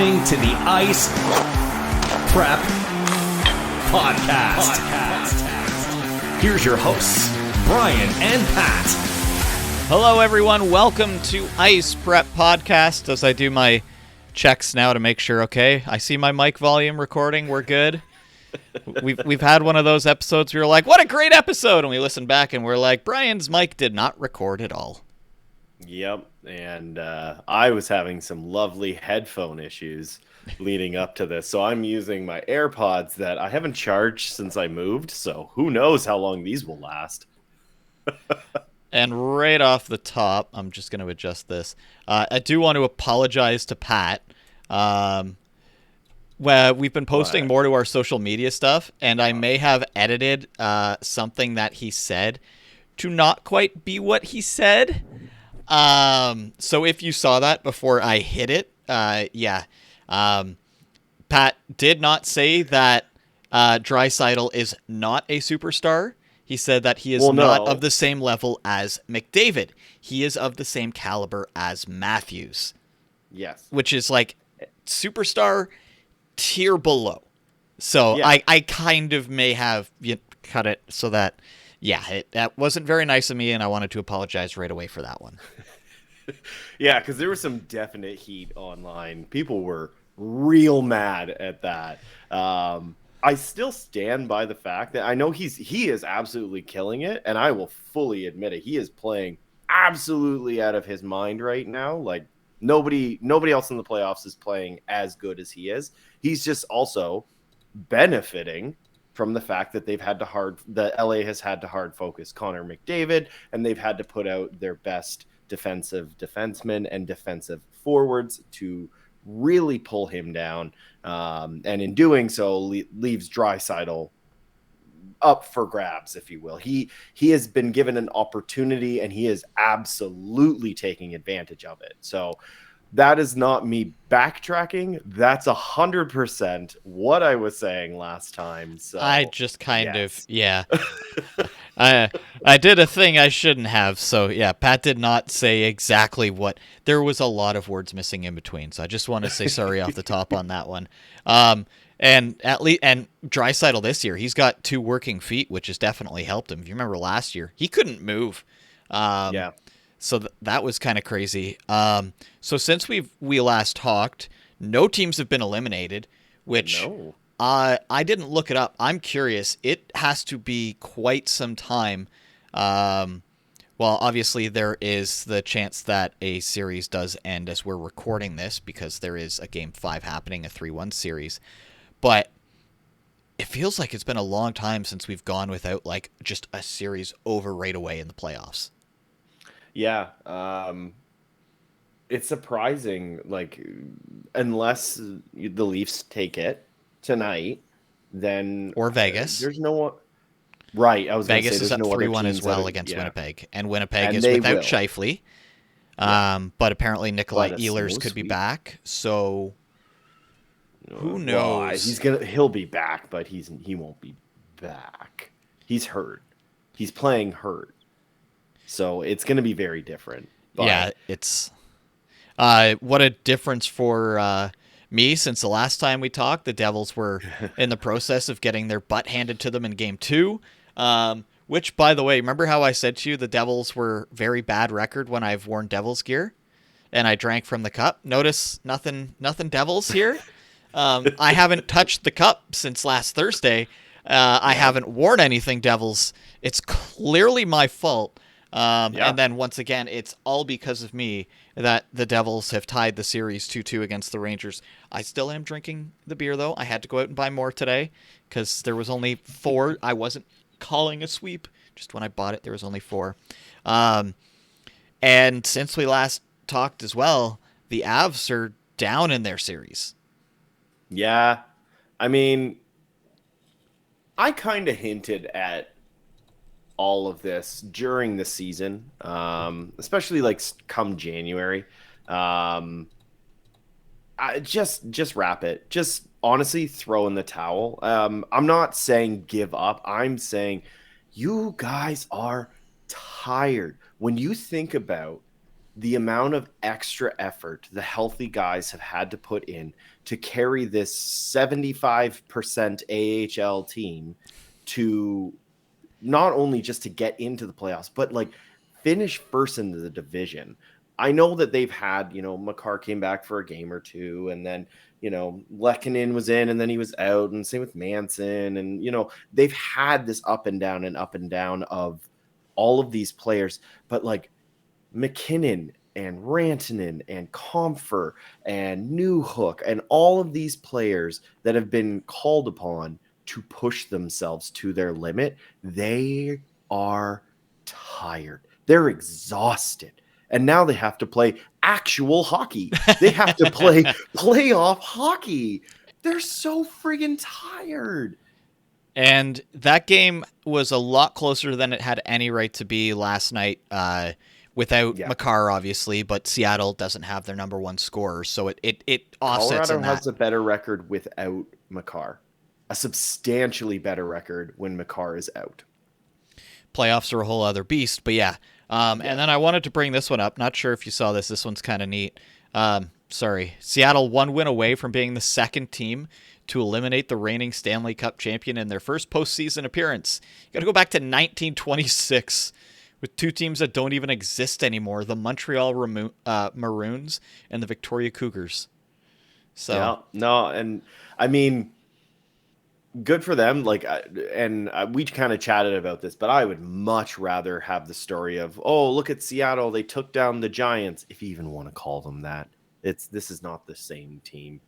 listening to the Ice Prep Podcast. Here's your hosts, Bryan and Pat. Hello, everyone. Welcome to Ice Prep Podcast. As I do my checks now to make sure, okay, I see my mic volume recording. We're good. We've had one of those episodes where you're like, what a great episode. And we listen back and we're like, Brian's mic did not record at all. Yep. And I was having some lovely headphone issues leading up to this. So I'm using my AirPods that I haven't charged since I moved. So who knows how long these will last. And right off the top, I'm just going to adjust this. I do want to apologize to Pat. Well, we've been posting more to our social media stuff, and I may have edited something that he said to not quite be what he said. So if you saw that before I hit it, yeah. Pat did not say that Draisaitl is not a superstar. He said that he is not of the same level as McDavid. He is of the same caliber as Matthews. Yes. Which is like superstar tier below. So yeah. I kind of may have cut it so that, yeah, that wasn't very nice of me, and I wanted to apologize right away for that one. Yeah, because there was some definite heat online. People were real mad at that. I still stand by the fact that I know he is absolutely killing it, and I will fully admit it. He is playing absolutely out of his mind right now. Like nobody else in the playoffs is playing as good as he is. He's just also benefiting from the fact that the LA has had to hard focus Connor McDavid, and they've had to put out their best defensive defensemen and defensive forwards to really pull him down, and in doing so leaves Draisaitl up for grabs, if you will. He has been given an opportunity, and he is absolutely taking advantage of it. So that is not me backtracking. That's 100% what I was saying last time. So I just kind of, yeah. I did a thing I shouldn't have. So yeah, Pat did not say exactly what. There was a lot of words missing in between. So I just want to say sorry off the top on that one. And Draisaitl this year, he's got 2 working feet, which has definitely helped him. If you remember last year, he couldn't move. Yeah. So that was kind of crazy. So since we last talked, no teams have been eliminated, which I didn't look it up. I'm curious. It has to be quite some time. Well, obviously there is the chance that a series does end as we're recording this because there is a Game 5 happening, a 3-1 series. But it feels like it's been a long time since we've gone without like just a series over right away in the playoffs. Yeah, it's surprising, like, unless the Leafs take it tonight, then... Or Vegas. There's no one... Right, I was going to say, Vegas is up no 3-1 as well against Winnipeg. And Winnipeg is without Scheifele. But apparently Nikolai Ehlers could be back, so... Who knows? Well, he'll be back, but he won't be back. He's hurt. He's playing hurt. So it's going to be very different. But... Yeah, it's what a difference for me since the last time we talked. The Devils were in the process of getting their butt handed to them in Game 2, which, by the way, remember how I said to you the Devils were very bad record when I've worn Devils gear and I drank from the cup? Notice nothing Devils here. I haven't touched the cup since last Thursday. I haven't worn anything Devils. It's clearly my fault. And then once again, it's all because of me that the Devils have tied the series 2-2 against the Rangers. I still am drinking the beer, though. I had to go out and buy more today because there was only 4. I wasn't calling a sweep. Just when I bought it, there was only 4. And since we last talked as well, the Avs are down in their series. Yeah. I mean, I kind of hinted at all of this during the season, especially like come January. Just wrap it. Just honestly throw in the towel. I'm not saying give up. I'm saying you guys are tired. When you think about the amount of extra effort the healthy guys have had to put in to carry this 75% AHL team to not only just to get into the playoffs, but like finish first in the division. I know that they've had, Makar came back for a game or two, and then, Lehkonen was in and then he was out, and same with Manson. And, they've had this up and down of all of these players. But like McKinnon and Rantanen and Comfer and Newhook and all of these players that have been called upon to push themselves to their limit, they are tired. They're exhausted. And now they have to play actual hockey. They have to play playoff hockey. They're so friggin' tired. And that game was a lot closer than it had any right to be last night, without Makar, obviously, but Seattle doesn't have their number one scorer, so it offsets. Colorado in that. has a better record without Makar. A substantially better record when Makar is out. Playoffs are a whole other beast, but yeah. And then I wanted to bring this one up. Not sure if you saw this. This one's kind of neat. Seattle 1 win away from being the second team to eliminate the reigning Stanley Cup champion in their first postseason appearance. You got to go back to 1926 with two teams that don't even exist anymore: the Montreal Maroons and the Victoria Cougars. So yeah, no, and I mean, good for them. Like, we kind of chatted about this, but I would much rather have the story of, oh, look at Seattle, they took down the Giants, if you even want to call them that. This is not the same team.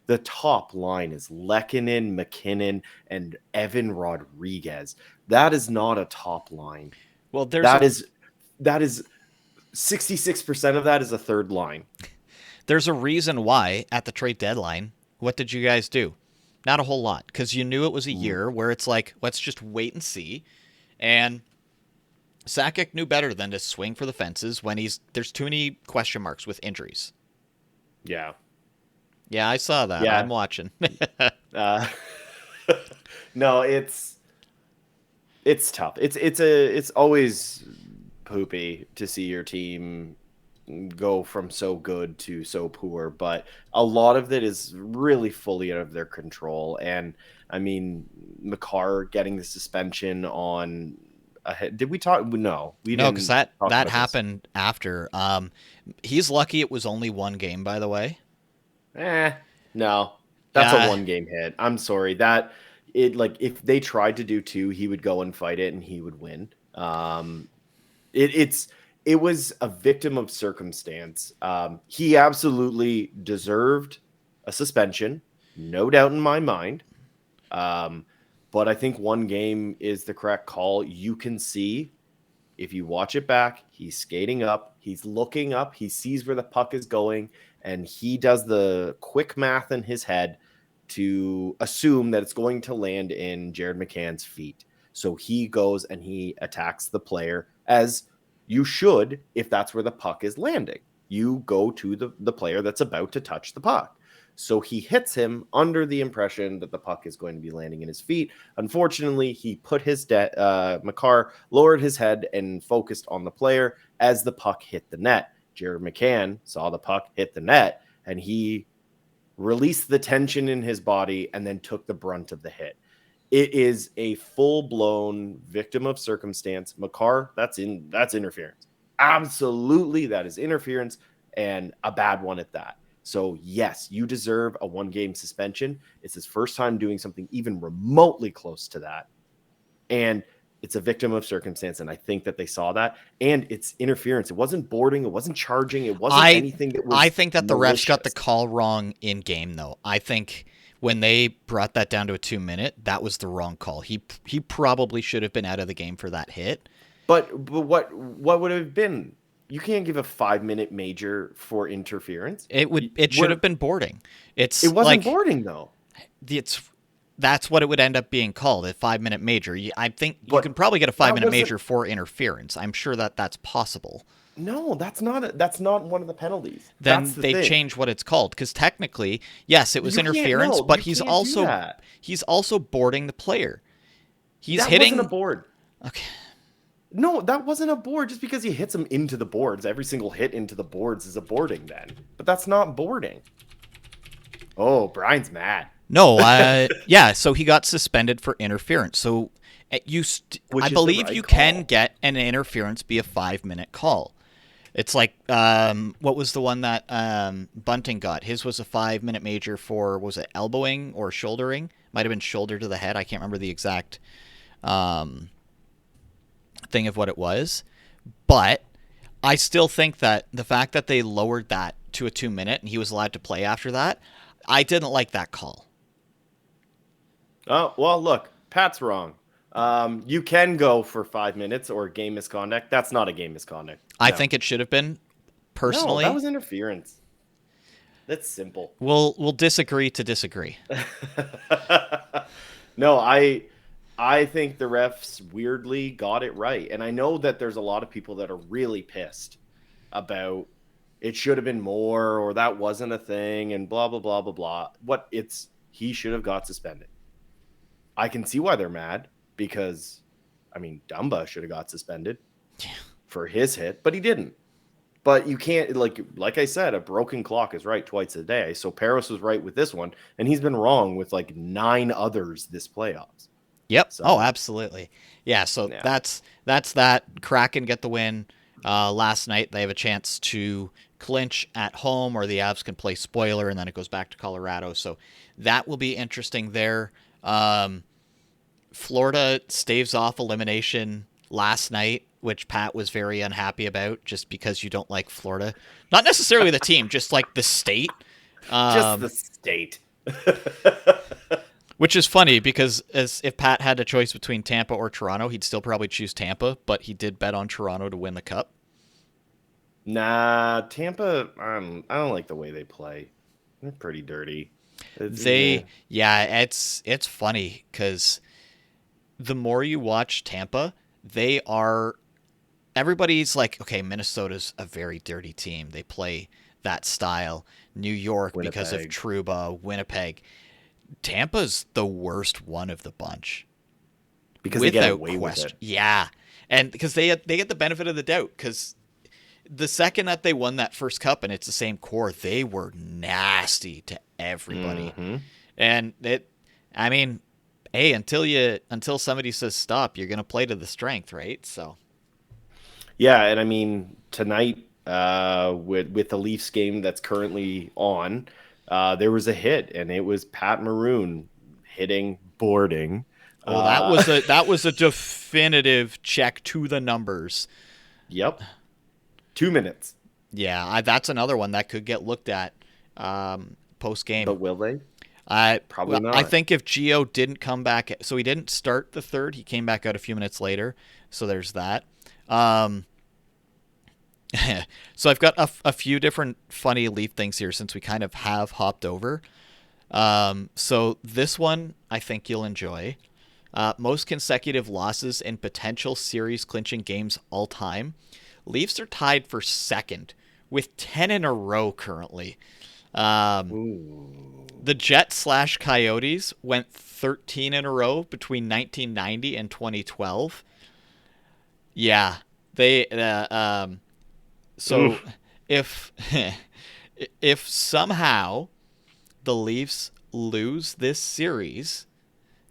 The top line is Lehkonen, McKinnon, and Evan Rodriguez. That is not a top line. Well, that is 66% of that is a third line. There's a reason why at the trade deadline, what did you guys do? Not a whole lot, because you knew it was a year where it's like, let's just wait and see. And Sakic knew better than to swing for the fences when there's too many question marks with injuries. Yeah. Yeah, I saw that. Yeah. I'm watching. No, it's tough. It's always poopy to see your team go from so good to so poor, but a lot of it is really fully out of their control. And I mean, Makar getting the suspension on did we talk? No, we didn't. No, because that happened after. He's lucky it was only one game, by the way. No, that's a one game hit. I'm sorry that if they tried to do two, he would go and fight it and he would win. It was a victim of circumstance. He absolutely deserved a suspension, no doubt in my mind. But I think one game is the correct call. You can see, if you watch it back, he's skating up, he's looking up, he sees where the puck is going, and he does the quick math in his head to assume that it's going to land in Jared McCann's feet. So he goes and he attacks the player, as you should if that's where the puck is landing. You go to the player that's about to touch the puck. So he hits him under the impression that the puck is going to be landing in his feet. Unfortunately, he put Makar lowered his head and focused on the player as the puck hit the net. Jared McCann saw the puck hit the net, and he released the tension in his body and then took the brunt of the hit. It is a full-blown victim of circumstance. Makar, that's interference. Absolutely, that is interference, and a bad one at that. So, yes, you deserve a one-game suspension. It's his first time doing something even remotely close to that. And it's a victim of circumstance, and I think that they saw that. And it's interference. It wasn't boarding. It wasn't charging. It wasn't anything that was I think that malicious. The refs got the call wrong in-game, though. I think when they brought that down to a 2-minute, that was the wrong call. He probably should have been out of the game for that hit. But what would it have been? You can't give a 5-minute major for interference. It should have been boarding. It wasn't boarding though. That's what it would end up being called, a 5-minute major. I think you can probably get a 5-minute major for interference. I'm sure that's possible. No, that's not one of the penalties. Then they change what it's called, because technically, yes, it was interference, but he's also boarding the player. That wasn't a board. Okay. No, that wasn't a board. Just because he hits him into the boards, every single hit into the boards is a boarding then. But that's not boarding. Oh, Brian's mad. No, yeah, so he got suspended for interference. So I Which is the believe right you call. can get an interference be a 5-minute call. It's like what was the one that Bunting got? His was a 5-minute major for, was it elbowing or shouldering? Might have been shoulder to the head. I can't remember the exact thing of what it was. But I still think that the fact that they lowered that to a 2-minute and he was allowed to play after that, I didn't like that call. Oh, well, look, Pat's wrong. You can go for 5 minutes or game misconduct. That's not a game misconduct. I No. think it should have been, No, personally. that was interference. That's simple. We'll disagree to disagree. No, I think the refs weirdly got it right. And I know that there's a lot of people that are really pissed about it should have been more or that wasn't a thing and blah blah blah blah blah. He should have got suspended. I can see why they're mad because I mean Dumba should have got suspended for his hit, but he didn't. But you can't like I said, a broken clock is right twice a day. So Paris was right with this one, and he's been wrong with like 9 others this playoffs. Yep. So, Oh, absolutely. Yeah. So yeah. that's that. Kraken get the win last night. They have a chance to clinch at home, or the Avs can play spoiler, and then it goes back to Colorado. So that will be interesting there. Florida staves off elimination last night, which Pat was very unhappy about, just because you don't like Florida. Not necessarily the team, just like the state. Just the state. Which is funny because as if Pat had a choice between Tampa or Toronto, he'd still probably choose Tampa, but he did bet on Toronto to win the Cup. Nah, Tampa, I don't like the way they play. They're pretty dirty. It's funny because the more you watch Tampa, everybody's like, okay, Minnesota's a very dirty team. They play that style. New York, because of Winnipeg. Trouba, Winnipeg. Tampa's the worst one of the bunch. Because they get away with it. Yeah. And because they get the benefit of the doubt, because the second that they won that first cup and it's the same core, they were nasty to everybody. Mm-hmm. And until somebody says stop, you're going to play to the strength, right? So Yeah, and I mean tonight with the Leafs game that's currently on, there was a hit, and it was Pat Maroon hitting boarding. Oh, that was a definitive check to the numbers. Yep, 2 minutes. Yeah, that's another one that could get looked at post game. But will they? Probably not. I think if Gio didn't come back, so he didn't start the third, he came back out a few minutes later. So there's that. So I've got a few different funny Leaf things here since we kind of have hopped over. So this one I think you'll enjoy. Most consecutive losses in potential series clinching games all time. Leafs are tied for second with 10 in a row currently. The Jets/Coyotes went 13 in a row between 1990 and 2012. Yeah, they so if if somehow the Leafs lose this series,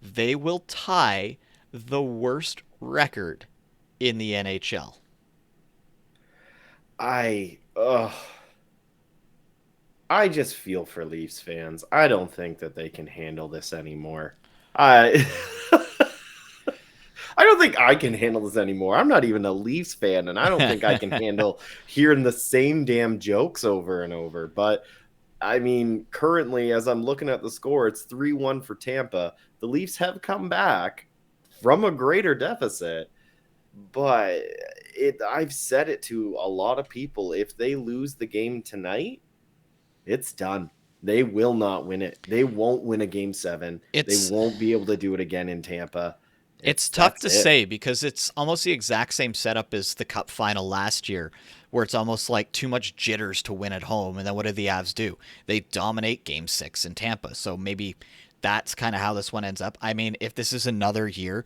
they will tie the worst record in the NHL. I just feel for Leafs fans. I don't think that they can handle this anymore. I don't think I can handle this anymore. I'm not even a Leafs fan, and I don't think I can handle hearing the same damn jokes over and over. But I mean, currently, as I'm looking at the score, it's 3-1 for Tampa. The Leafs have come back from a greater deficit, but I've said it to a lot of people. If they lose the game tonight, it's done. They will not win it. They won't win a game 7. They won't be able to do it again in Tampa. It's tough to say because it's almost the exact same setup as the Cup final last year, where it's almost like too much jitters to win at home. And then what do the Avs do? They dominate game 6 in Tampa. So maybe that's kind of how this one ends up. I mean, if this is another year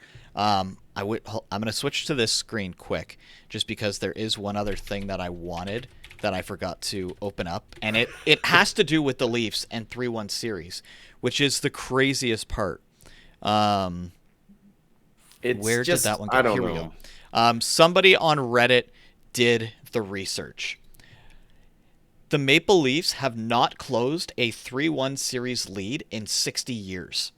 I'm going to switch to this screen quick, just because there is one other thing that I wanted that I forgot to open up, and it has to do with the Leafs and 3-1 series, which is the craziest part. Where did that one go? I don't Here know. we go. Somebody on Reddit did the research. The Maple Leafs have not closed a 3-1 series lead in 60 years.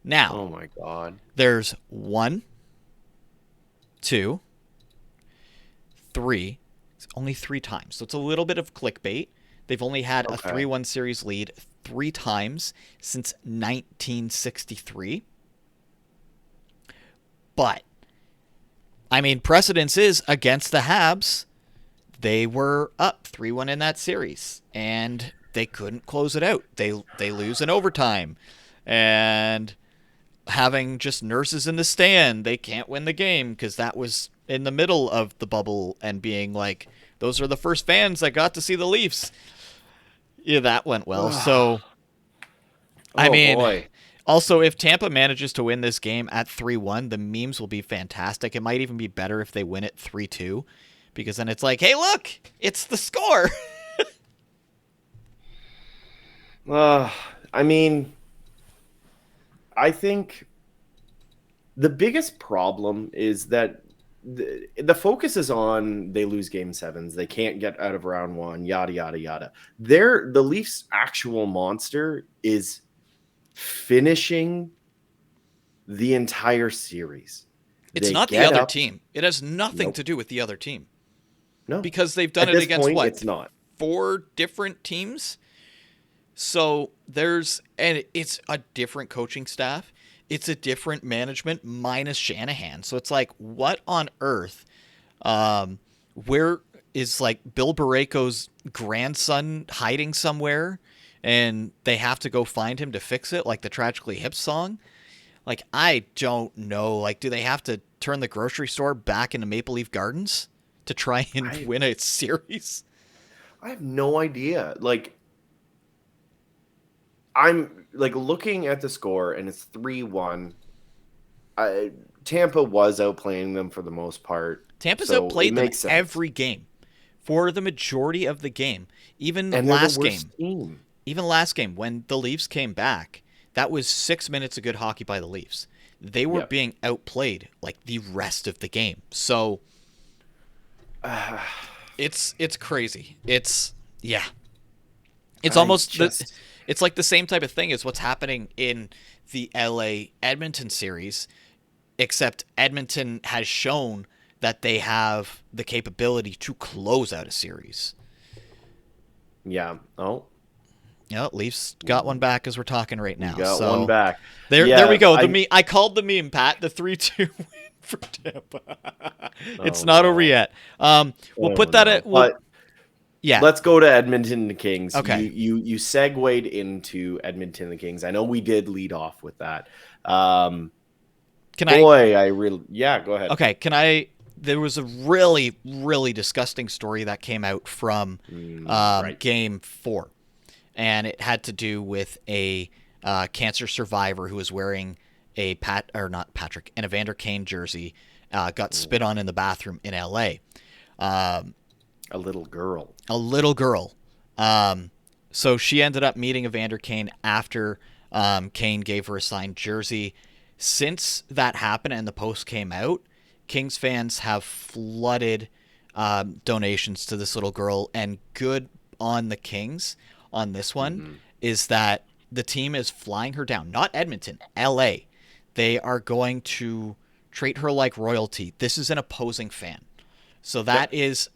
Now, oh my God, there's 1, 2, 3. It's only 3 times, so it's a little bit of clickbait. They've only had a 3-1 series lead 3 times since 1963. But, I mean, precedence is against the Habs. They were up 3-1 in that series, and they couldn't close it out. They lose in overtime. And having just nurses in the stand, they can't win the game because that was in the middle of the bubble and being like, those are the first fans that got to see the Leafs. Yeah, that went well. So, I mean, boy. Also, if Tampa manages to win this game at 3-1, the memes will be fantastic. It might even be better if they win it 3-2, because then it's like, hey, look, it's the score. I mean, I think the biggest problem is that the focus is on they lose game 7s. They can't get out of round 1, yada, yada, yada. The Leafs' actual monster is finishing the entire series. It's not the other team. It has nothing to do with the other team. No. Because they've done it against point, what? It's not. 4 different teams? So and it's a different coaching staff. It's a different management minus Shanahan. So it's like, what on earth? Where is like Bill Barreko's grandson hiding somewhere and they have to go find him to fix it, like the Tragically Hip song? Like, I don't know. Like, do they have to turn the grocery store back into Maple Leaf Gardens to try and win a series? I have no idea. Like, I'm like looking at the score and it's 3-1. Tampa was outplaying them for the most part. Tampa's outplayed them every game for the majority of the game. Even last game. Even last game when the Leafs came back, that was 6 minutes of good hockey by the Leafs. They were being outplayed like the rest of the game. So it's crazy. It's almost it's like the same type of thing as what's happening in the LA Edmonton series, except Edmonton has shown that they have the capability to close out a series. Yeah. Oh. Yeah, Leafs got one back as we're talking right now. Got one back. There we go. I called the meme, Pat. The 3-2 win for Tampa. It's not over yet. We'll put that at. Yeah. Let's go to Edmonton and the Kings. Okay. You segued into Edmonton and the Kings. I know we did lead off with that. Go ahead. Okay. There was a really, really disgusting story that came out from Game 4. And it had to do with a cancer survivor who was wearing an Evander Kane jersey, got spit on in the bathroom in L.A. A little girl. So she ended up meeting Evander Kane after Kane gave her a signed jersey. Since that happened and the post came out, Kings fans have flooded donations to this little girl, and good on the Kings on this one is that the team is flying her down. Not Edmonton, LA. They are going to treat her like royalty. This is an opposing fan. So that is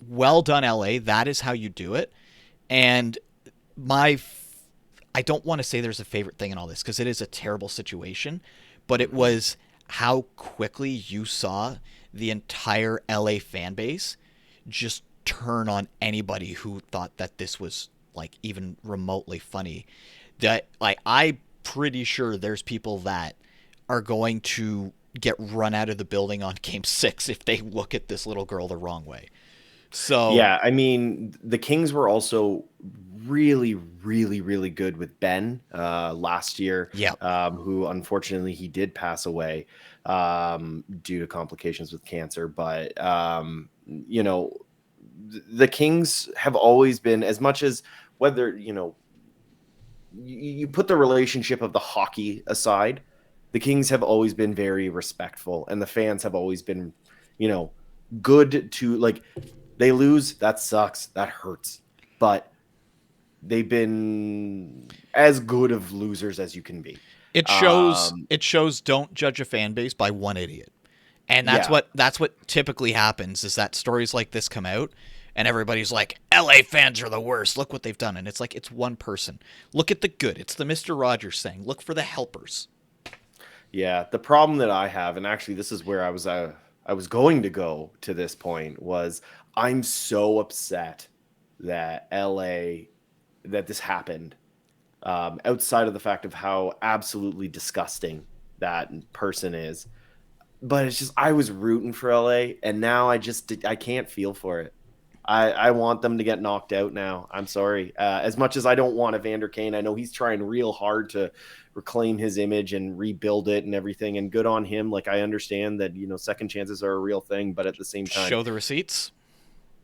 well done, LA. That is how you do it. And I don't want to say there's a favorite thing in all this because it is a terrible situation, but it was how quickly you saw the entire LA fan base just turn on anybody who thought that this was like even remotely funny. That like I'm pretty sure there's people that are going to get run out of the building on Game 6 if they look at this little girl the wrong way. So yeah, I mean the Kings were also really, really, really good with Ben last year. Yeah. Who unfortunately he did pass away due to complications with cancer. But the Kings have always been, as much as whether you put the relationship of the hockey aside, the Kings have always been very respectful, and the fans have always been, good to, like, they lose, that sucks, that hurts, but they've been as good of losers as you can be. It shows don't judge a fan base by one idiot. And that's what typically happens, is that stories like this come out and everybody's like, LA fans are the worst. Look what they've done. And it's like, it's one person. Look at the good. It's the Mr. Rogers saying, look for the helpers. Yeah. The problem that I have, and actually this is where I was going to go to this point, was I'm so upset that that this happened. Outside of the fact of how absolutely disgusting that person is. But it's just, I was rooting for LA, and now I can't feel for it. I want them to get knocked out now. I'm sorry. As much as I don't want Evander Kane, I know he's trying real hard to reclaim his image and rebuild it and everything, and good on him. Like, I understand that, second chances are a real thing, but at the same time, show the receipts.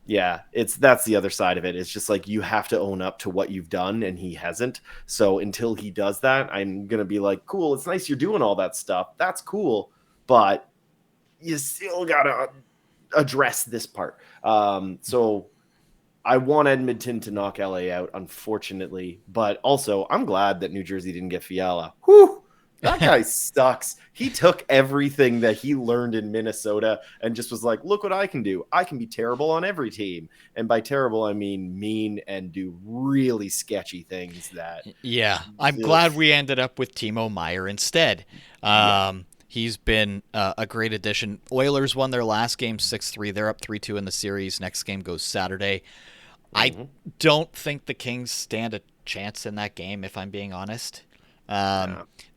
Yeah, that's the other side of it. It's just like, you have to own up to what you've done, and he hasn't. So until he does that, I'm going to be like, cool, it's nice you're doing all that stuff. That's cool. But you still got to address this part. So I want Edmonton to knock LA out, unfortunately. But also, I'm glad that New Jersey didn't get Fiala. Whew! That guy sucks. He took everything that he learned in Minnesota and just was like, look what I can do. I can be terrible on every team. And by terrible, I mean mean and do really sketchy things that... Yeah, I'm glad we ended up with Timo Meier instead. He's been a great addition. Oilers won their last game 6-3. They're up 3-2 in the series. Next game goes Saturday. I don't think the Kings stand a chance in that game, if I'm being honest.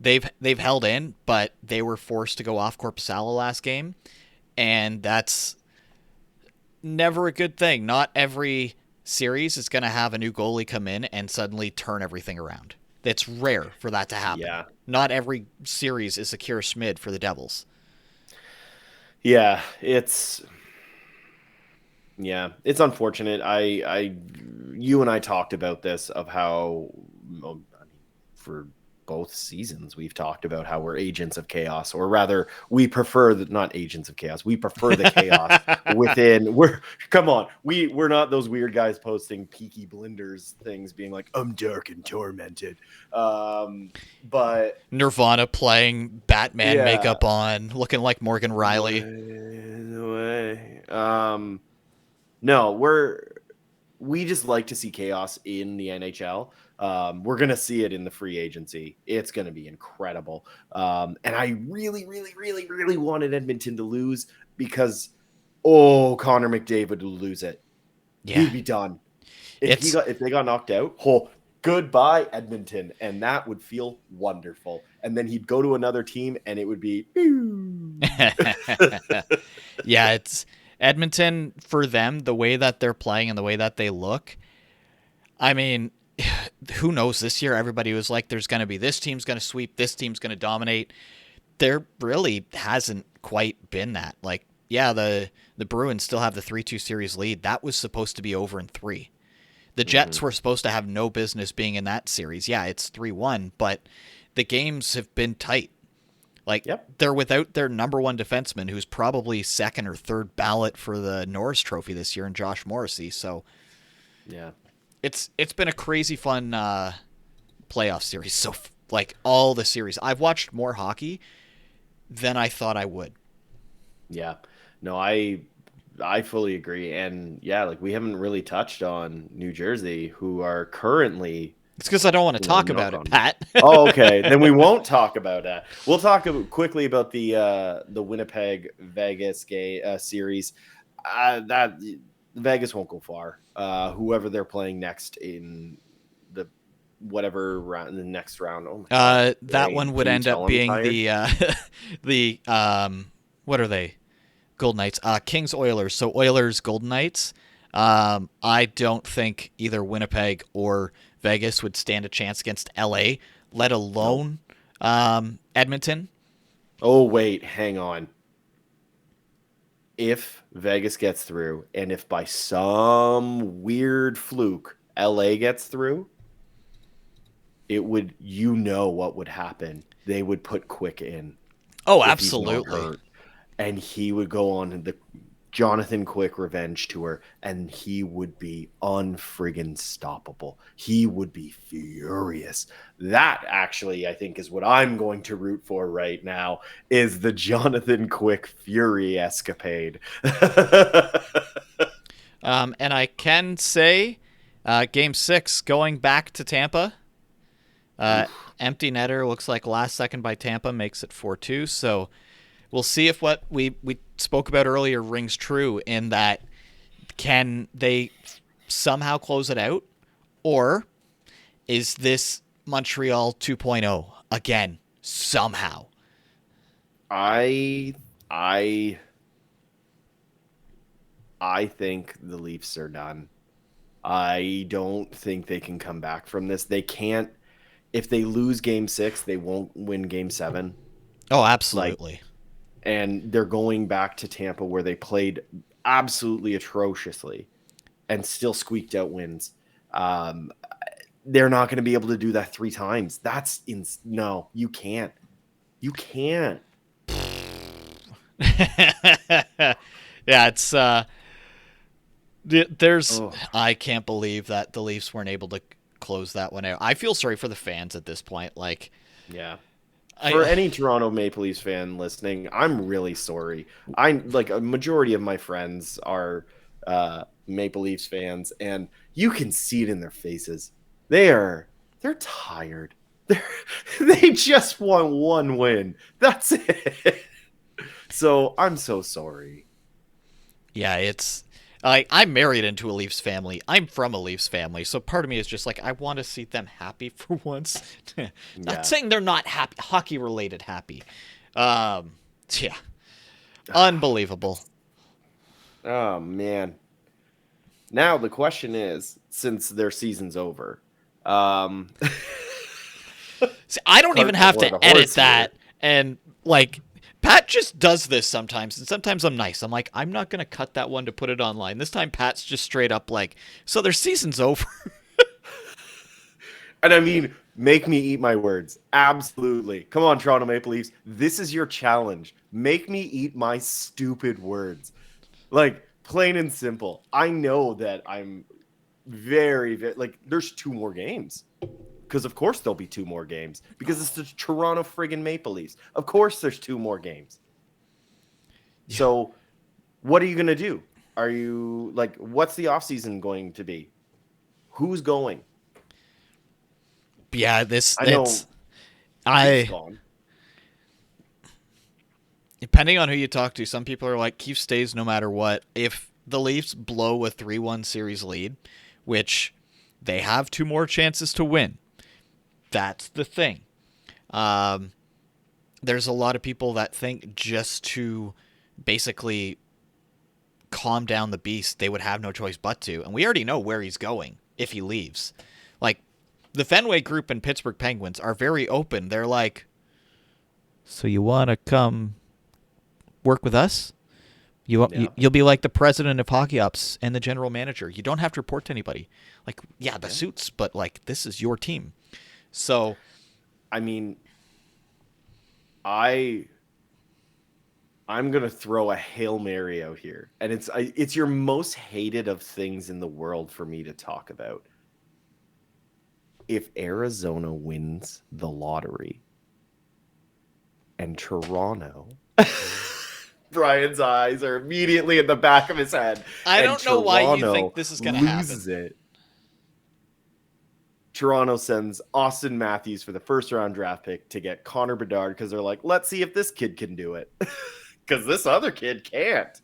They've held in, but they were forced to go off Korpisalo last game, and that's never a good thing. Not every series is going to have a new goalie come in and suddenly turn everything around. It's rare for that to happen. Yeah. Not every series is a Kira Schmid for the Devils. Yeah, it's unfortunate. You and I talked about this, of how, for both seasons, we've talked about how we're agents of chaos, or rather, we prefer not agents of chaos. We prefer the chaos within. We're not those weird guys posting Peaky Blinders things, being like, I'm dark and tormented. But Nirvana playing Batman makeup on, looking like Morgan Riley. No, we just like to see chaos in the NHL. We're going to see it in the free agency. It's going to be incredible. And I really, really, really, really wanted Edmonton to lose, because, Connor McDavid would lose it. Yeah. He'd be done. If they got knocked out, goodbye Edmonton. And that would feel wonderful. And then he'd go to another team and it would be... Yeah, it's Edmonton, for them, the way that they're playing and the way that they look. I mean, who knows this year? Everybody was like, there's going to be, this team's going to sweep, this team's going to dominate. There really hasn't quite been that. Like, yeah, the Bruins still have the 3-2 series lead. That was supposed to be over in 3. The Jets were supposed to have no business being in that series. Yeah, it's 3-1, but the games have been tight. Like, they're without their number one defenseman, who's probably second or third ballot for the Norris Trophy this year, in Josh Morrissey. So, yeah, it's been a crazy fun playoff series. So, like, all the series, I've watched more hockey than I thought I would. Yeah, no, I fully agree, and yeah, like, we haven't really touched on New Jersey, who are currently. It's because I don't want to talk about it, Pat. Oh, okay. Then we won't talk about that. We'll talk quickly about the Winnipeg Vegas series. That Vegas won't go far. Whoever they're playing next in the whatever round, in the next round. Oh my God. That one would end up being the what are they? Golden Knights. Kings Oilers. So Oilers Golden Knights. I don't think either Winnipeg or Vegas would stand a chance against LA, let Nope. alone Edmonton. Oh, wait, hang on. If Vegas gets through, and if by some weird fluke LA gets through, it would, what would happen. They would put Quick in Oh, if he's not absolutely. hurt, and he would go on the Jonathan Quick revenge tour, and he would be unfriggin' stoppable. He would be furious. That actually, I think, is what I'm going to root for right now, is the Jonathan Quick Fury escapade. And I can say, Game 6 going back to Tampa. Empty netter looks like last second by Tampa makes it 4-2. So we'll see if what we spoke about earlier rings true, in that can they somehow close it out, or is this Montreal 2.0 again somehow? I think the Leafs are done. I don't think they can come back from this. They can't. If they lose Game 6, they won't win Game 7. Oh, absolutely. And they're going back to Tampa, where they played absolutely atrociously and still squeaked out wins. They're not going to be able to do that 3 times. No, you can't. You can't. Yeah, it's I can't believe that the Leafs weren't able to close that one out. I feel sorry for the fans at this point. Like, yeah. For any Toronto Maple Leafs fan listening, I'm really sorry. Like, a majority of my friends are Maple Leafs fans, and you can see it in their faces. They're tired. They just won 1 win. That's it. So I'm so sorry. Yeah, it's I'm married into a Leafs family. I'm from a Leafs family, so part of me is just like, I want to see them happy for once. Not saying they're not happy, hockey related happy. Yeah, unbelievable. Oh man. Now the question is, since their season's over, See, I don't even have to edit that, and like, Pat just does this sometimes, and sometimes I'm nice. I'm like, I'm not going to cut that one to put it online. This time, Pat's just straight up like, so their season's over. And I mean, make me eat my words. Absolutely. Come on, Toronto Maple Leafs. This is your challenge. Make me eat my stupid words. Like, plain and simple. I know that I'm very, like, there's 2 more games. Because, of course, there'll be 2 more games. Because it's the Toronto friggin' Maple Leafs. Of course there's 2 more games. Yeah. So, what are you going to do? Are you, like, what's the offseason going to be? Who's going? Yeah, Gone. Depending on who you talk to, some people are like, Keefe stays no matter what. If the Leafs blow a 3-1 series lead, which they have 2 more chances to win, that's the thing. There's a lot of people that think just to basically calm down the beast, they would have no choice but to. And we already know where he's going if he leaves. Like, the Fenway Group and Pittsburgh Penguins are very open. They're like, so you want to come work with us? You'll be like the president of hockey ops and the general manager. You don't have to report to anybody. Like, yeah, the suits, but like, this is your team. So, I mean, I'm gonna throw a Hail Mary out here, and it's your most hated of things in the world for me to talk about. If Arizona wins the lottery and Toronto, Brian's eyes are immediately in the back of his head. I don't know why you think this is going to happen. It. Toronto sends Austin Matthews for the 1st-round draft pick to get Connor Bedard, because they're like, let's see if this kid can do it. Because this other kid can't.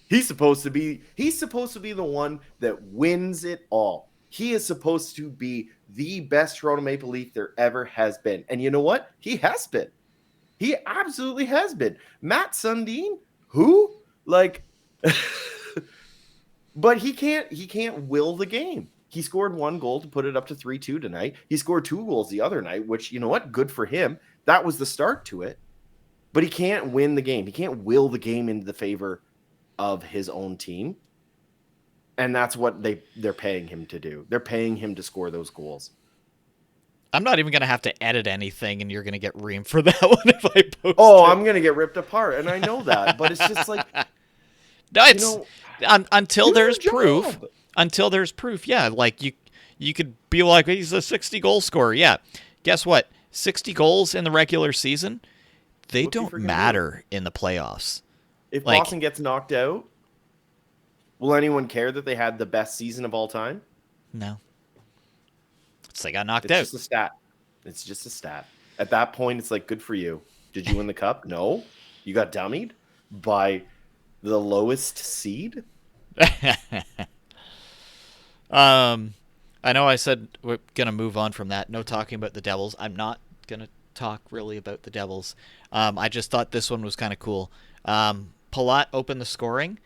He's supposed to be the one that wins it all. He is supposed to be the best Toronto Maple Leaf there ever has been. And you know what? He has been. He absolutely has been. Matt Sundin? Who? Like, But he can't will the game. He scored 1 goal to put it up to 3-2 tonight. He scored 2 goals the other night, which, you know what? Good for him. That was the start to it. But he can't win the game. He can't will the game into the favor of his own team. And that's what they're paying him to do. They're paying him to score those goals. I'm not even going to have to edit anything, and you're going to get reamed for that one if I post I'm going to get ripped apart, and I know that. But it's just like... No, it's... until there's proof. Job. Until there's proof, yeah. Like, you could be like, he's a 60-goal scorer. Yeah. Guess what? 60 goals in the regular season, they don't matter in the playoffs. If Boston gets knocked out, will anyone care that they had the best season of all time? No. They got knocked out. It's just a stat. It's just a stat. At that point, it's like, good for you. Did you win the cup? No. You got dummied by the lowest seed? I know I said we're going to move on from that. No talking about the Devils. I'm not going to talk really about the Devils. I just thought this one was kind of cool. Palat opened the scoring.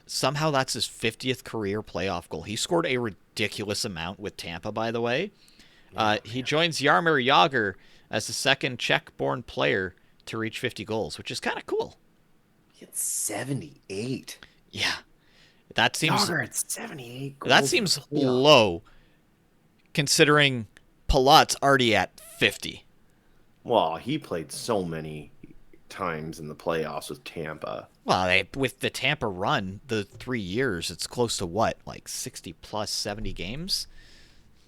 Somehow that's his 50th career playoff goal. He scored a ridiculous amount with Tampa, by the way. He joins Jaromir Jagr as the second Czech-born player to reach 50 goals, which is kind of cool. He had 78. Yeah. That seems... Jagr had 78 goals. That seems low, considering Palat's already at 50. Well, he played so many times in the playoffs with Tampa. Well, with the Tampa run, the 3 years, it's close to what, like 60 plus 70 games?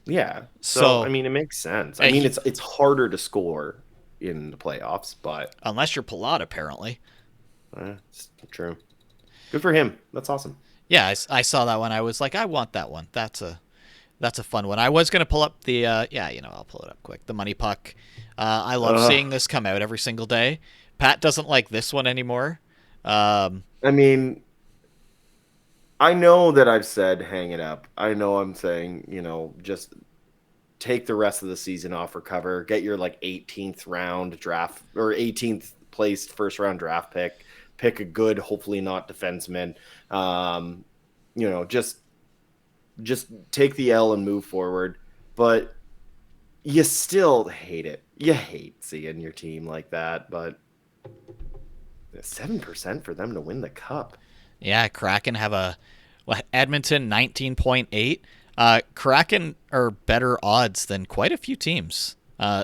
Yeah. So I mean, it makes sense. I mean, it's harder to score in the playoffs, but unless you're Palat, apparently. It's true. Good for him. That's awesome. Yeah, I saw that one. I was like, I want that one. That's a fun one. I was gonna pull up the I'll pull it up quick. The Money Puck. I love seeing this come out every single day. Pat doesn't like this one anymore. I mean, I know that I've said hang it up. I know I'm saying, just take the rest of the season off for cover. Get your 18th round draft or 18th placed first round draft pick. Pick a good, hopefully not defenseman. Just take the L and move forward. But you still hate it. You hate seeing your team like that, but 7% for them to win the cup. Yeah, Kraken have Edmonton 19.8. Kraken are better odds than quite a few teams.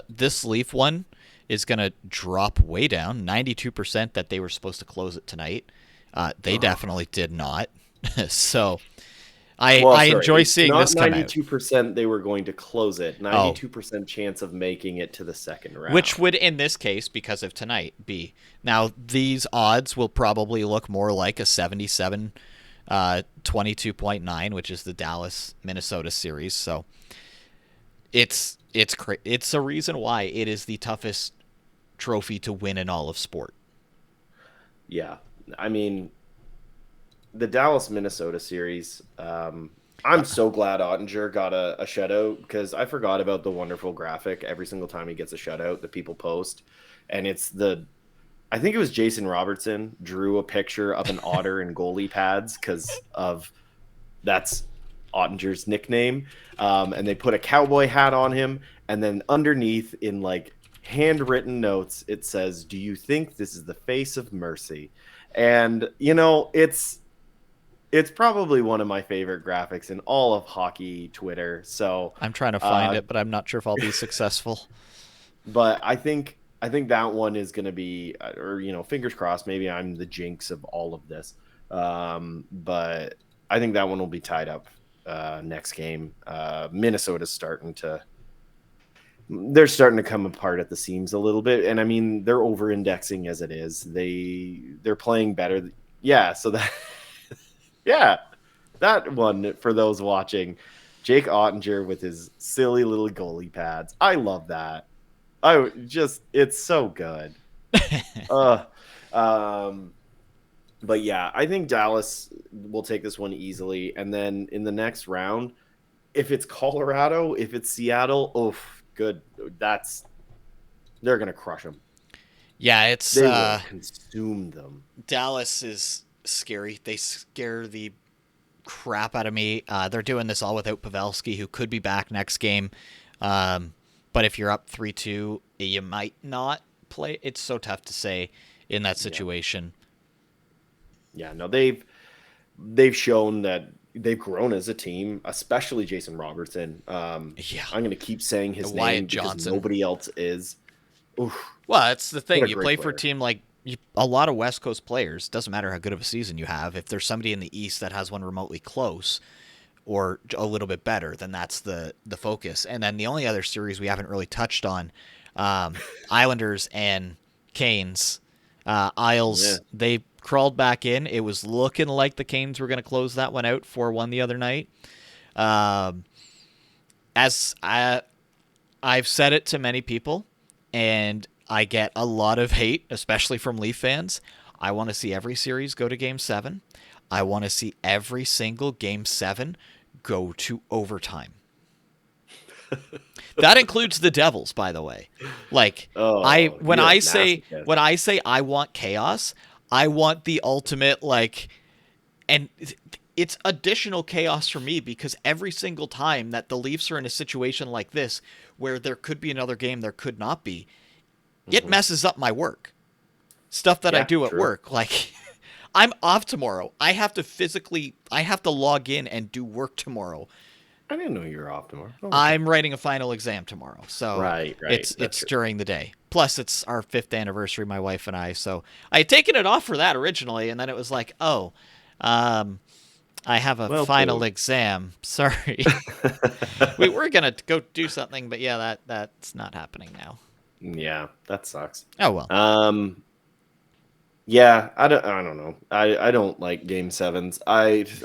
This Leaf one is going to drop way down. 92% that they were supposed to close it tonight. They definitely did not. So I enjoy seeing this come out. 92% they were going to close it. 92% chance of making it to the second round. Which would, in this case, because of tonight, be. Now, these odds will probably look more like a 77 22.9, which is the Dallas-Minnesota series. So it's a reason why it is the toughest trophy to win in all of sport. Yeah. I mean, the Dallas-Minnesota series, I'm so glad Ottinger got a shutout because I forgot about the wonderful graphic every single time he gets a shutout that people post. And it's I think it was Jason Robertson drew a picture of an otter in goalie pads because that's Ottinger's nickname. And they put a cowboy hat on him. And then underneath in handwritten notes, it says, "Do you think this is the face of mercy?" And, it's probably one of my favorite graphics in all of hockey Twitter. So I'm trying to find it, but I'm not sure if I'll be successful. But I think that one is going to be, or fingers crossed. Maybe I'm the jinx of all of this, but I think that one will be tied up next game. Minnesota's starting to come apart at the seams a little bit, and I mean they're over-indexing as it is. They're playing better. Yeah, so that. Yeah, that one for those watching, Jake Ottinger with his silly little goalie pads. I love that. It's so good. But yeah, I think Dallas will take this one easily. And then in the next round, if it's Colorado, if it's Seattle, good. They're going to crush them. Yeah, they will consume them. Dallas is scary. They scare the crap out of me. They're doing this all without Pavelski, who could be back next game. But if you're up 3-2, you might not play. It's so tough to say in that situation. Yeah, no, they've shown that they've grown as a team, especially Jason Robertson. I'm going to keep saying his Wyatt name because Johnson. nobody else is. Oof. Well, that's the thing. What a You great play for a player. team like a lot of West Coast players. Doesn't matter how good of a season you have. If there's somebody in the East that has one remotely close or a little bit better, then that's the focus. And then the only other series we haven't really touched on, Islanders and Canes. Isles, they crawled back in. It was looking like the Canes were going to close that one out 4-1 the other night. As I've said it to many people, and I get a lot of hate, especially from Leaf fans. I want to see every series go to Game 7. I want to see every single Game 7 go to overtime. That includes the Devils, by the way. Like, when I say I want chaos, I want the ultimate, like, and it's additional chaos for me because every single time that the Leafs are in a situation like this where there could be another game, there could not be, it messes up my work. Stuff that I do at work. Like, I'm off tomorrow. I have to log in and do work tomorrow. I didn't know you were off tomorrow. Oh, I'm writing a final exam tomorrow. So right. it's during the day. Plus, it's our 5th anniversary, my wife and I. So I had taken it off for that originally, and then it was like, I have a final exam. Sorry. We were going to go do something, but yeah, that's not happening now. Yeah, that sucks. Oh, well. Yeah, I don't know. I don't like Game 7s.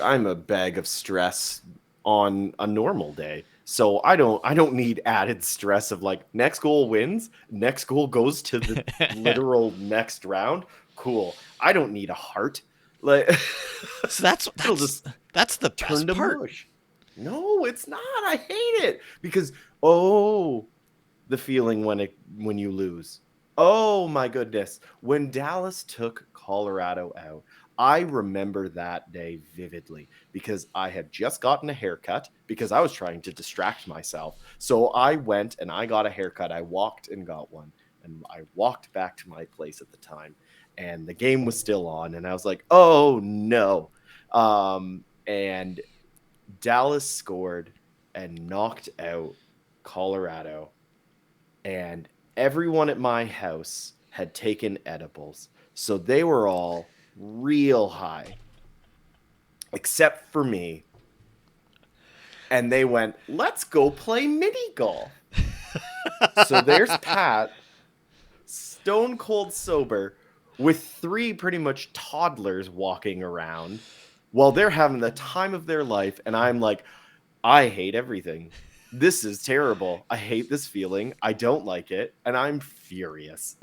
I'm a bag of stress on a normal day. So I don't need added stress of like next goal wins, next goal goes to the literal next round. Cool. I don't need a heart. Like so that's the turn best to part. mush. No, it's not. I hate it because the feeling when you lose. Oh my goodness. When Dallas took Colorado out, I remember that day vividly because I had just gotten a haircut because I was trying to distract myself. So I went and I got a haircut. I walked and got one, and I walked back to my place at the time, and the game was still on, and I was like, oh no. And Dallas scored and knocked out Colorado, and everyone at my house had taken edibles. So they were all real high, except for me. And they went, let's go play mini golf. So there's Pat, stone cold sober, with 3 pretty much toddlers walking around while they're having the time of their life. And I'm like, I hate everything. This is terrible. I hate this feeling. I don't like it. And I'm furious.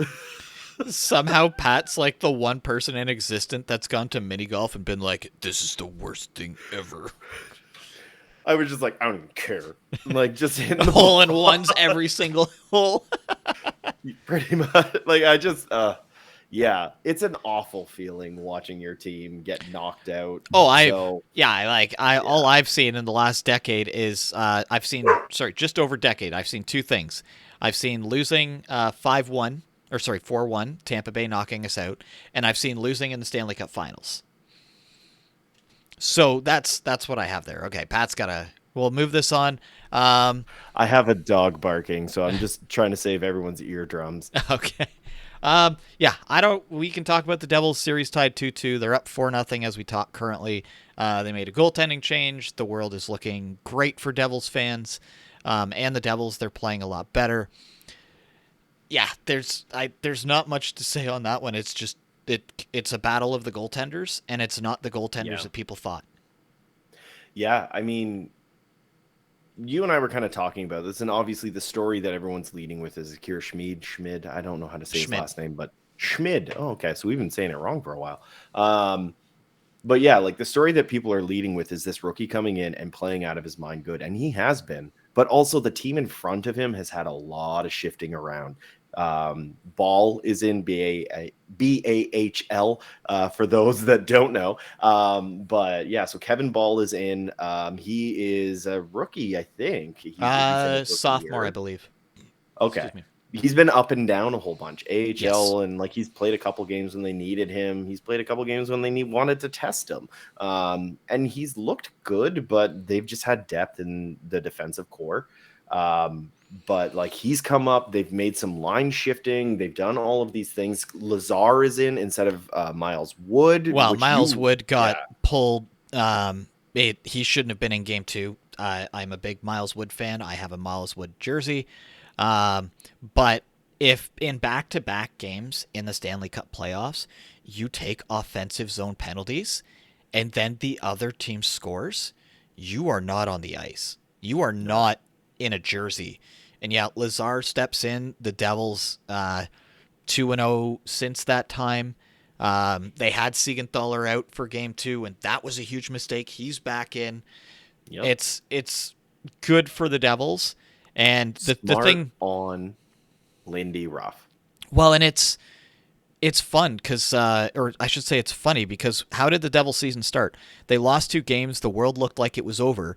Somehow Pat's like the one person in existence that's gone to mini golf and been like, this is the worst thing ever. I was just like, I don't even care. Like, just hitting the hole in ones every single hole. Pretty much. Like, I just, yeah, it's an awful feeling watching your team get knocked out. All I've seen in the last decade is, just over a decade, I've seen 2 things. I've seen losing 4-1, Tampa Bay knocking us out, and I've seen losing in the Stanley Cup Finals. So that's what I have there. Okay, Pat's we'll move this on. I have a dog barking, so I'm just trying to save everyone's eardrums. Okay. We can talk about the Devils series tied 2-2. They're up 4-0 as we talk currently. They made a goaltending change. The world is looking great for Devils fans. And the Devils, they're playing a lot better. Yeah, there's not much to say on that one. It's just it's a battle of the goaltenders, and it's not the goaltenders that people thought. Yeah, I mean, you and I were kind of talking about this, and obviously the story that everyone's leading with is Akira Schmid. I don't know how to say his last name, but Schmid. Oh, okay, so we've been saying it wrong for a while. But yeah, like the story that people are leading with is this rookie coming in and playing out of his mind good, and he has been. But also the team in front of him has had a lot of shifting around. Ball is in BAHL for those that don't know. But yeah, so Kevin Ball is in. He is a rookie, I think. He's in his rookie Sophomore, year. I believe. Okay. Excuse me. He's been up and down a whole bunch. AHL, Yes. and like he's played a couple games when they needed him. He's played a couple games when they wanted to test him. And he's looked good, but they've just had depth in the defensive core. But like he's come up, they've made some line shifting, they've done all of these things. Lazar is in instead of Miles Wood. Well, Miles Wood got yeah. pulled. He shouldn't have been in game 2. I'm a big Miles Wood fan. I have a Miles Wood jersey. But if in back-to-back games in the Stanley Cup playoffs, you take offensive zone penalties and then the other team scores, you are not on the ice. You are not in a jersey. And yeah, Lazar steps in. The Devils 2-0 since that time. They had Siegenthaler out for game 2, and that was a huge mistake. He's back in. Yep. It's good for the Devils. And the thing on Lindy Ruff. Well, and it's fun because, or I should say, it's funny because how did the Devils season start? They lost 2 games. The world looked like it was over,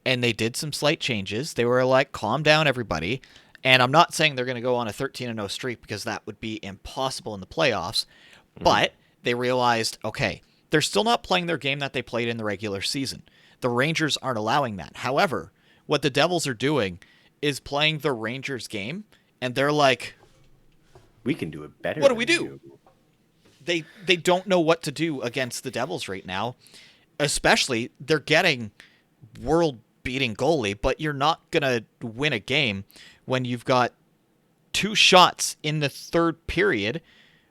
and they did some slight changes. They were like, "Calm down, everybody." And I'm not saying they're going to go on a 13-0 streak because that would be impossible in the playoffs. But they realized, okay, they're still not playing their game that they played in the regular season. The Rangers aren't allowing that. However, what the Devils are doing is playing the Rangers game, and they're like, we can do it better. What do we do? They don't know what to do against the Devils right now. Especially, they're getting world-beating goalie, but you're not going to win a game when you've got 2 shots in the third period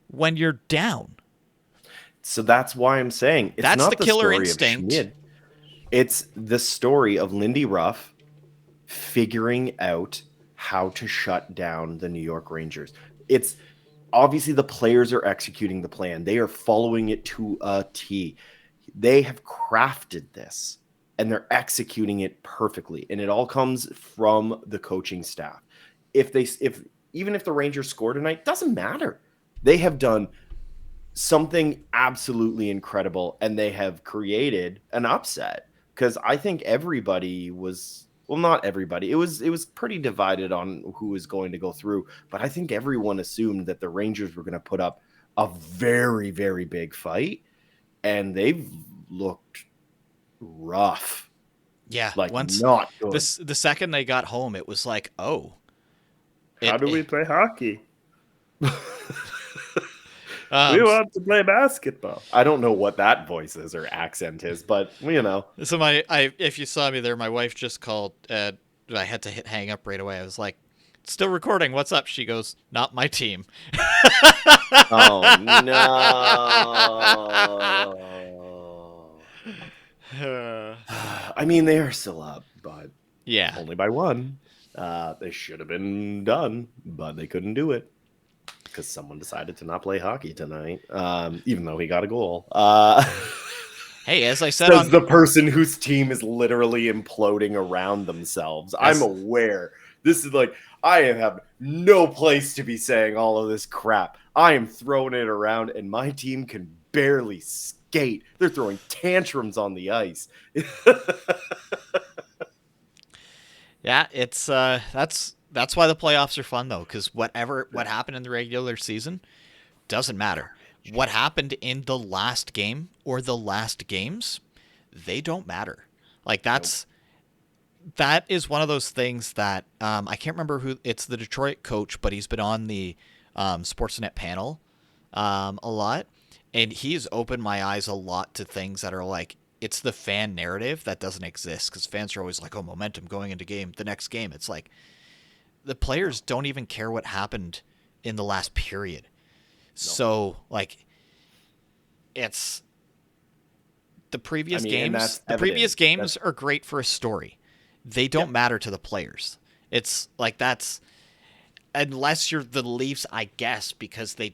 when you're down. So that's why I'm saying it's that's not the the killer story instinct. Of Schmid. It's the story of Lindy Ruff figuring out how to shut down the New York Rangers. It's obviously the players are executing the plan. They are following it to a T. They have crafted this and they're executing it perfectly. And it all comes from the coaching staff. Even if the Rangers score tonight, doesn't matter. They have done something absolutely incredible and they have created an upset because I think everybody was, well, not everybody. It was pretty divided on who was going to go through, but I think everyone assumed that the Rangers were going to put up a very, very big fight, and they've looked rough. Yeah, like once not good. The second they got home, it was like, oh, how do we play hockey? We want to play basketball. I don't know what that voice is or accent is, but you know. So if you saw me there, my wife just called. I had to hit hang up right away. I was like, "Still recording? What's up?" She goes, "Not my team." Oh no! I mean, they are still up, but yeah, only by 1. They should have been done, but they couldn't do it. Because someone decided to not play hockey tonight, even though he got a goal. Hey, as I said, says the person whose team is literally imploding around themselves. I'm aware. This is like, I have no place to be saying all of this crap. I am throwing it around, and my team can barely skate. They're throwing tantrums on the ice. Yeah, it's that's why the playoffs are fun, though, because what happened in the regular season doesn't matter. What happened in the last game or the last games, they don't matter. Like that is one of those things that I can't remember who it's the Detroit coach, but he's been on the Sportsnet panel a lot, and he's opened my eyes a lot to things that are like, it's the fan narrative that doesn't exist because fans are always like, oh, momentum going into the next game. It's like the players don't even care what happened in the last period. No. So like it's the previous games. The previous games are great for a story. They don't matter to the players. It's like unless you're the Leafs, I guess, because they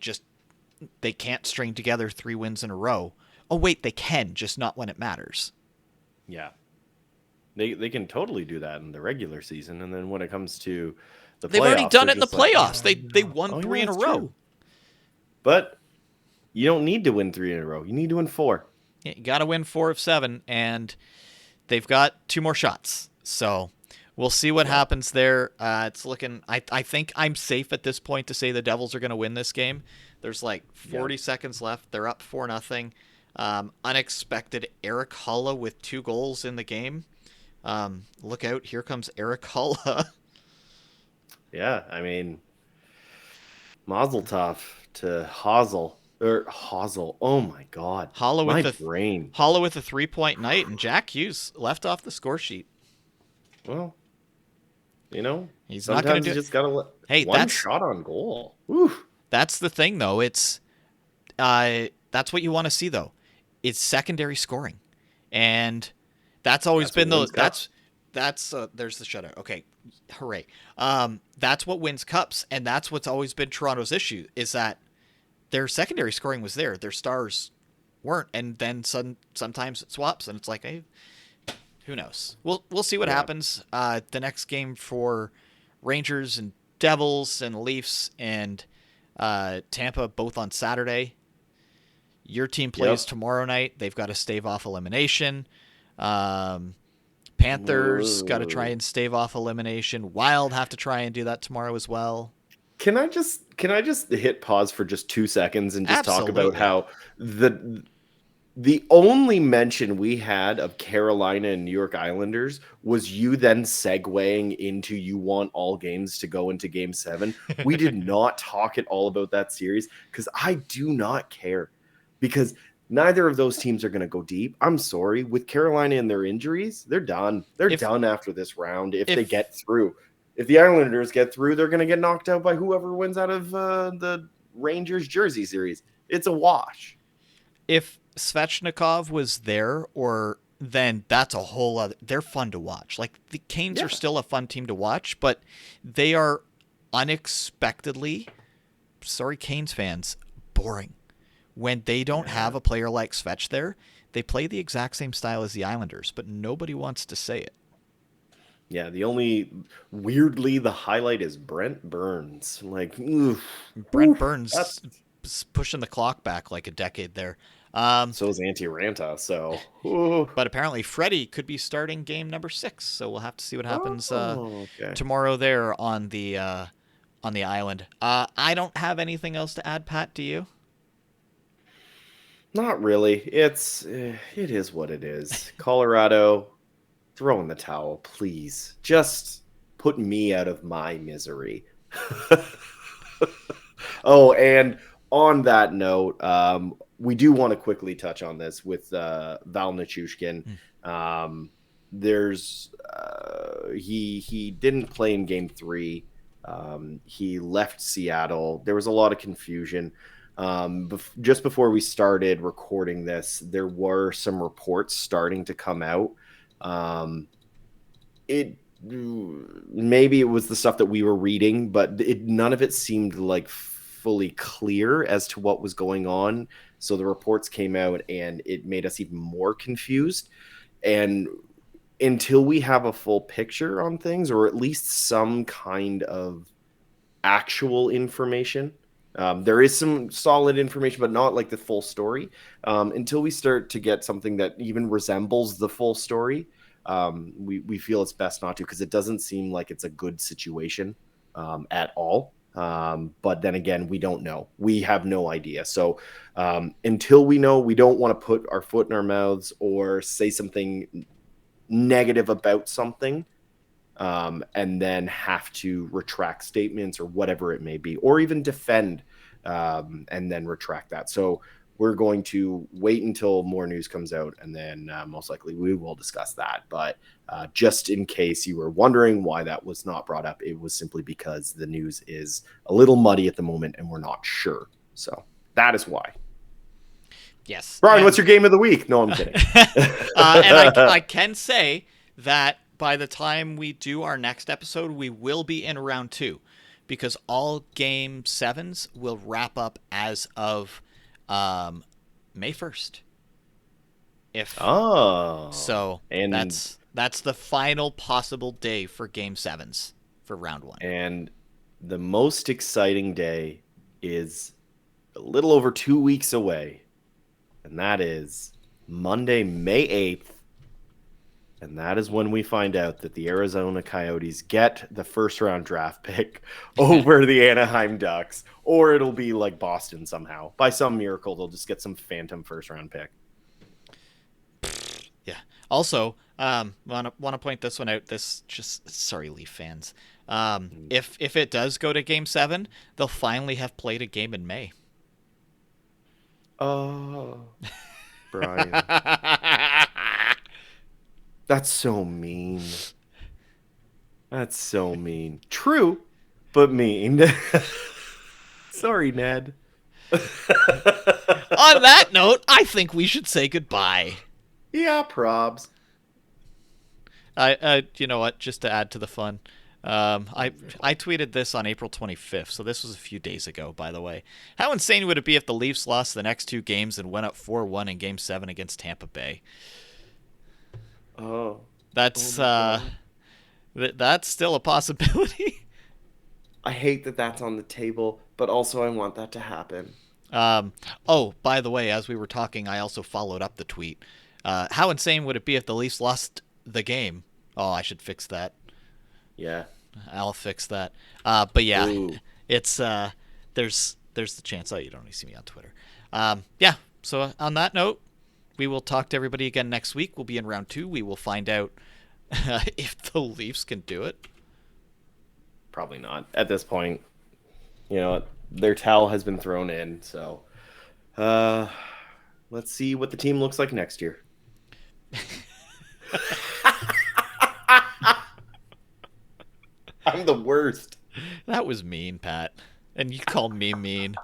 can't string together 3 wins in a row. Oh, wait, they can, just not when it matters. Yeah. They can totally do that in the regular season. And then when it comes to They've already playoffs, done they're it in the just like, playoffs. "Oh, They no." won Oh, 3 yeah, in a that's row. true. But you don't need to win 3 in a row. You need to win 4. Yeah, you got to win 4 of 7, and they've got 2 more shots. So we'll see what happens there. It's looking. I think I'm safe at this point to say the Devils are going to win this game. There's like 40 seconds left. They're up 4-0. Unexpected Eric Hulla with 2 goals in the game. Look out! Here comes Eric Hulla. Yeah, I mean, Mazel tov to Hazel. Oh my God, Hulla my with a brain. 3-point night, and Jack Hughes left off the score sheet. Well, He's not going sometimes to you do. just gotta let Hey, one shot on goal. Woo. That's the thing, though. It's that's what you want to see, though. It's secondary scoring, and that's always been the that's there's the shutout. Okay, hooray! That's what wins cups, and that's what's always been Toronto's issue is that their secondary scoring was there, their stars weren't, and then sometimes it swaps, and it's like, hey, who knows? We'll see what happens. The next game for Rangers and Devils and Leafs and Tampa both on Saturday. Your team plays tomorrow night. They've got to stave off elimination. Panthers got to try and stave off elimination. Wild have to try and do that tomorrow as well. Can I just hit pause for just 2 seconds and just talk about how the only mention we had of Carolina and New York Islanders was you then segueing into you want all games to go into Game 7. We did not talk at all about that series because I do not care, because neither of those teams are going to go deep. I'm sorry. With Carolina and their injuries, they're done. They're done after this round if they get through. If the Islanders get through, they're going to get knocked out by whoever wins out of the Rangers Jersey series. It's a wash. If Svechnikov was there, then that's a whole other. They're fun to watch. Like the Canes are still a fun team to watch, but they are unexpectedly, sorry Canes fans, boring. When they don't have a player like Svech there, they play the exact same style as the Islanders, but nobody wants to say it. Yeah, weirdly, the highlight is Brent Burns. Like, Brent Burns is pushing the clock back like a decade there. So is Antti Ranta. So, but apparently Freddie could be starting game number 6. So we'll have to see what happens tomorrow there on the island. I don't have anything else to add, Pat. Do you? Not really. It is what it is. Colorado, throw in the towel, please. Just put me out of my misery. Oh, and on that note, we do want to quickly touch on this with Val Nichushkin. He didn't play in Game 3. He left Seattle. There was a lot of confusion. Just before we started recording this, there were some reports starting to come out. Maybe it was the stuff that we were reading, but none of it seemed like fully clear as to what was going on. So the reports came out and it made us even more confused. And until we have a full picture on things, or at least some kind of actual information, there is some solid information, but not like the full story. Until we start to get something that even resembles the full story, we feel it's best not to, because it doesn't seem like it's a good situation at all. But then again, we don't know. We have no idea. So until we know, we don't want to put our foot in our mouths or say something negative about something. And then have to retract statements or whatever it may be, or even defend and then retract that. So we're going to wait until more news comes out, and then most likely we will discuss that. But just in case you were wondering why that was not brought up, it was simply because the news is a little muddy at the moment and we're not sure. So that is why. Yes. Bryan, what's your game of the week? No, I'm kidding. And I can say that by the time we do our next episode, we will be in round 2, because all game 7s will wrap up as of May 1st. So and that's the final possible day for game 7s for round 1. And the most exciting day is a little over 2 weeks away, and that is Monday, May 8th. And that is when we find out that the Arizona Coyotes get the first-round draft pick over the Anaheim Ducks, or it'll be like Boston somehow. By some miracle, they'll just get some phantom first-round pick. Yeah. Also, want to point this one out. Sorry, Leaf fans. If it does go to Game 7, they'll finally have played a game in May. Oh, Brian. That's so mean. That's so mean. True, but mean. Sorry, Ned. On that note, I think we should say goodbye. Yeah, probs. You know what? Just to add to the fun, I tweeted this on April 25th, so this was a few days ago, by the way. How insane would it be if the Leafs lost the next 2 games and went up 4-1 in Game 7 against Tampa Bay? Oh. That's that's still a possibility. I hate that that's on the table, but also I want that to happen. Oh, by the way, as we were talking, I also followed up the tweet. How insane would it be if the Leafs lost the game? Oh, I should fix that. Yeah. I'll fix that. But yeah, Ooh. it's there's the chance. Oh, you don't only see me on Twitter. Yeah. So on that note, we will talk to everybody again next week. We'll be in round 2. We will find out if the Leafs can do it. Probably not at this point. You know, their towel has been thrown in. So let's see what the team looks like next year. I'm the worst. That was mean, Pat. And you called me mean.